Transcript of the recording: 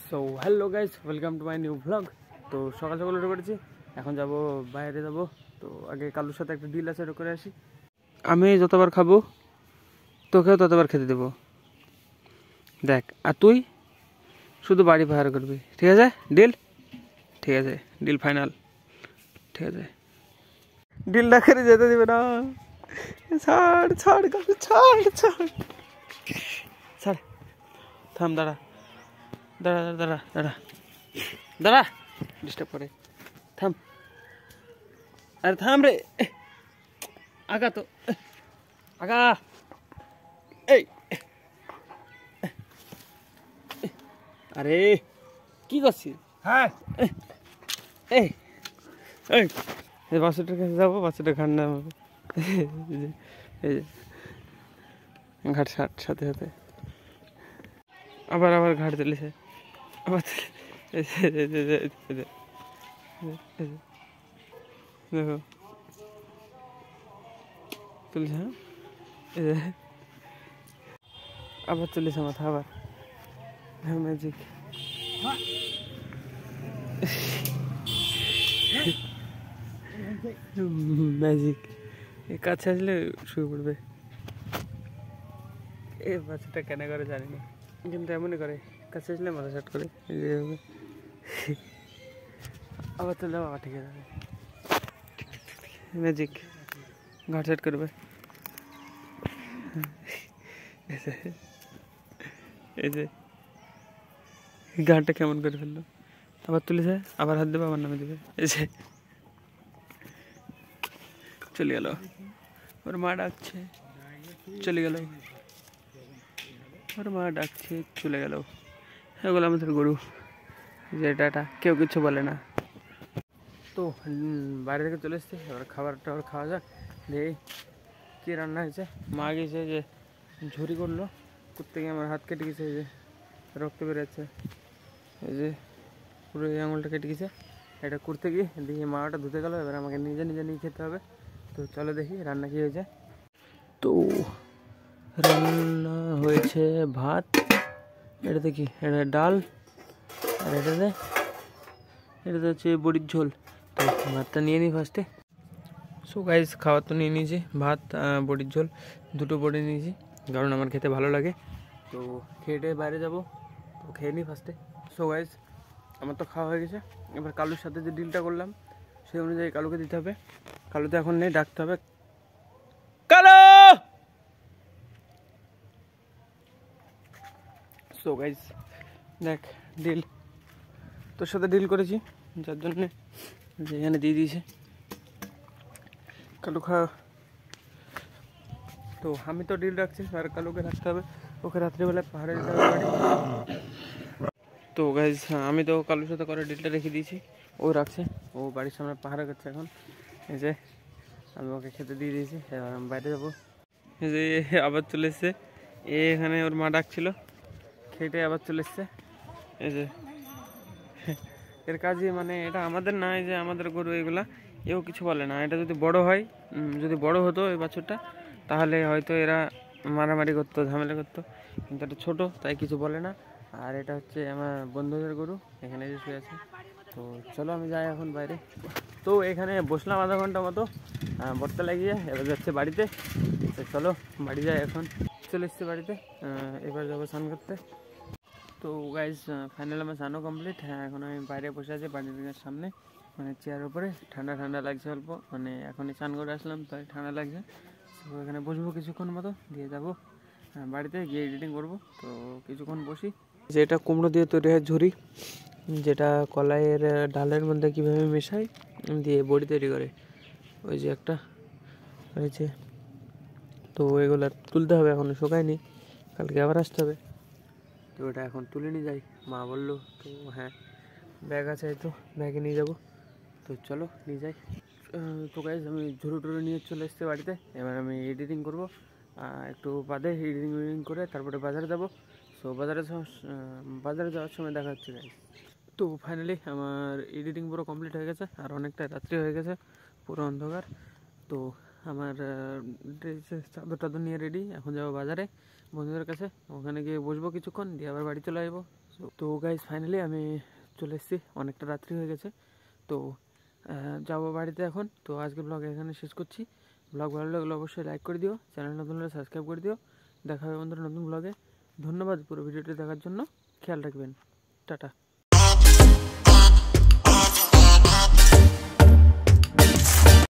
So hello guys, welcome to my new blog. তো সকাল সকাল উঠে পড়েছি, এখন যাব বাইরে যাব। তো আগে কালুর সাথে একটা ডিল আছে, ওটা করে আসি। আমি যতবার খাবো তোকেও ততবার খেতে দেবো, দেখ। আর তুই শুধু বাড়ি পাহাড় করবি, ঠিক আছে? ডিল? ঠিক আছে, ডিল ফাইনাল। ঠিক আছে, ডিল না করে যেতে দিবে না। ছাড় ছাড় কালু, ছাড় ছাড় ছাড়। থাম, দাঁড়া দাঁড়া দাঁড়া দাঁড়া দাঁড়া, ডিস্টার্ব করে। থাম, আরে থাম রে, আগা তো, আগা। এই আরে কি করছিস? হ্যাঁ, এই এই বাসুটার কাছে যাবো, বাসুটা ঘাট নামাবো। এই যে ঘাট সাথে সাথে আবার আবার ঘাট দিলেছে, আবার দেখো তুলিস। হ্যাঁ, আবার তুলিস মাথা, আবার ম্যাজিক। ম্যাজিক কাছে আসলে শুয়ে পড়বে। এই বাচ্চাটা কেন করে জানি না, কিন্তু এমনই করে, কাছে আসলে মাথা শাট করে। আবার তুলে আবার ঠিক আছে, ম্যাজিক ঘাট সেট করবে। এই যে গানটা কেমন করে ফেললো, আবার তুলেছে, আবার হাত দেবে, আবার নামে দেবে। এই যে চলে গেল, ওর মা ডাকছে, চলে গেল, ওর মা ডাকছে, চলে গেল। এগুলো আমাদের গরু, যেটা কেউ কিছু বলে না। তো বাইরে থেকে চলে এসছে, এবার খাবারটা আবার খাওয়া যাক। দেখি কী রান্না হয়েছে। মা গেছে যে ঝুরি করলো, করতে গিয়ে আমার হাত কেটে গেছে, এই যে রক্ত বেরোচ্ছে, এই যে পুরো এই আঙুলটা কেটে গেছে। এটা করতে গিয়ে দেখি মাটা ধুতে গেলো, এবার আমাকে নিজে নিজে নিয়ে খেতে হবে। তো চলো দেখি রান্না কী হয়েছে। তো রান্না হয়েছে ভাত, এটাতে কি, এটা ডাল, আর এটাতে হচ্ছে বড়ির ঝোল। তো ভাতটা নিয়ে নিই ফার্স্টে। সো গাইস, খাবার তো নিয়ে নিয়েছি, ভাত বড়ির ঝোল, দুটো বড়ি নিয়েছি, কারণ আমার খেতে ভালো লাগে। তো খেয়ে বাইরে যাব, তো খেয়ে নিই ফার্স্টে। সো গাইস, আমার তো খাওয়া হয়ে গেছে। এবার কালুর সাথে যে ডিলটা করলাম সেই অনুযায়ী কালুকে দিতে হবে। কালু তো এখন নেই, ডাকতে হবে। কালু! সো গাইস দেখ, ডিল তোর সাথে ডিল করেছি, যার জন্যে যে এখানে দিয়ে দিয়েছে কালু খা। তো আমি তো ডিল রাখছি, আর কালুকে রাখতে হবে, ওকে রাত্রিবেলায় পাহাড়ে যেতে হবে বাড়ি। তো গাইজ আমি তো কালুর সাথে করে ডিলটা রেখে দিয়েছি, ও রাখছে, ও বাড়ির সামনে পাহাড়ে করছে এখন। এই যে আমি ওকে খেতে দিয়ে দিয়েছি, এবার আমি বাইরে যাবো। এই যে আবার চলে এসছে, এখানে ওর মা ডাকছিল, খেটে আবার চলে এসছে। এই যে এর কাজই মানে, এটা আমাদের না, এই যে আমাদের গরু এগুলা, এও কিছু বলে না। এটা যদি বড় হয়, যদি বড় হতো এই বাছুরটা, তাহলে হয়তো এরা মারামারি করতো, ঝামেলা করতো, কিন্তু এটা ছোটো তাই কিছু বলে না। আর এটা হচ্ছে আমার বন্ধুদের গরু, এখানে যে শুয়ে আছে। তো চলো আমি যাই এখন বাইরে। তো এখানে বসলাম আধা ঘন্টা মতো বর্তা লাগিয়ে, এবার যাচ্ছে বাড়িতে। তো চলো বাড়ি যাই এখন। চলে এসছি বাড়িতে, এবার যাবো স্নান করতে। তো গাইজ ফাইনাল আমার স্নানও কমপ্লিট। হ্যাঁ, এখন আমি বাইরে বসে আছি বাড়ির সামনে, মানে চেয়ারের উপরে, ঠান্ডা ঠান্ডা লাগছে অল্প, মানে এখনই স্নান করে আসলাম তাই ঠান্ডা লাগছে। তো এখানে বসবো কিছুক্ষণ মতো, দিয়ে যাবো বাড়িতে গিয়ে এডিটিং করবো। তো কিছুক্ষণ বসি। যেটা কুমড়ো দিয়ে তৈরি হয় ঝুরি, যেটা কলাইয়ের ডালের মধ্যে কীভাবে মেশায় দিয়ে বড়ি তৈরি করে, ওই যে একটা হয়েছে। তো এগুলো তুলতে হবে, এখনও শুকায়নি, কালকে আবার আসতে হবে। তো ওটা এখন তুলে নিয়ে যাই, মা বললো। তো হ্যাঁ, ব্যাগ আছে, তো ব্যাগে নিয়ে যাবো। তো চলো নিয়ে যাই। তো গাইজ আমি ঝুড়ো টুরো নিয়ে চলে এসেছি বাড়িতে, এবার আমি এডিটিং করবো। একটু বাদে এডিটিং করে তারপরে বাজারে যাবো। সো বাজারে যাওয়ার সময় দেখা হচ্ছে গাইজ। তো ফাইনালি আমার এডিটিং পুরো কমপ্লিট হয়ে গেছে, আর অনেকটা রাত্রি হয়ে গেছে, পুরো অন্ধকার। তো আমার চাদর টাদর নিয়ে রেডি, এখন যাবো বাজারে বন্ধুদের কাছে, ওখানে গিয়ে বসবো কিছুক্ষণ, দিয়ে আবার বাড়ি চলে আসবো। তো গাইজ ফাইনালি আমি চলে এসেছি, অনেকটা রাত্রি হয়ে গেছে। তো যাবো বাড়িতে এখন। তো আজকে ব্লগ এখানে শেষ করছি। ব্লগ ভালো লাগলে অবশ্যই লাইক করে দিও, চ্যানেল নতুন হলে সাবস্ক্রাইব করে দিও। দেখা হবে বন্ধুরা নতুন ব্লগে। ধন্যবাদ পুরো ভিডিওটি দেখার জন্য, খেয়াল রাখবেন, টাটা।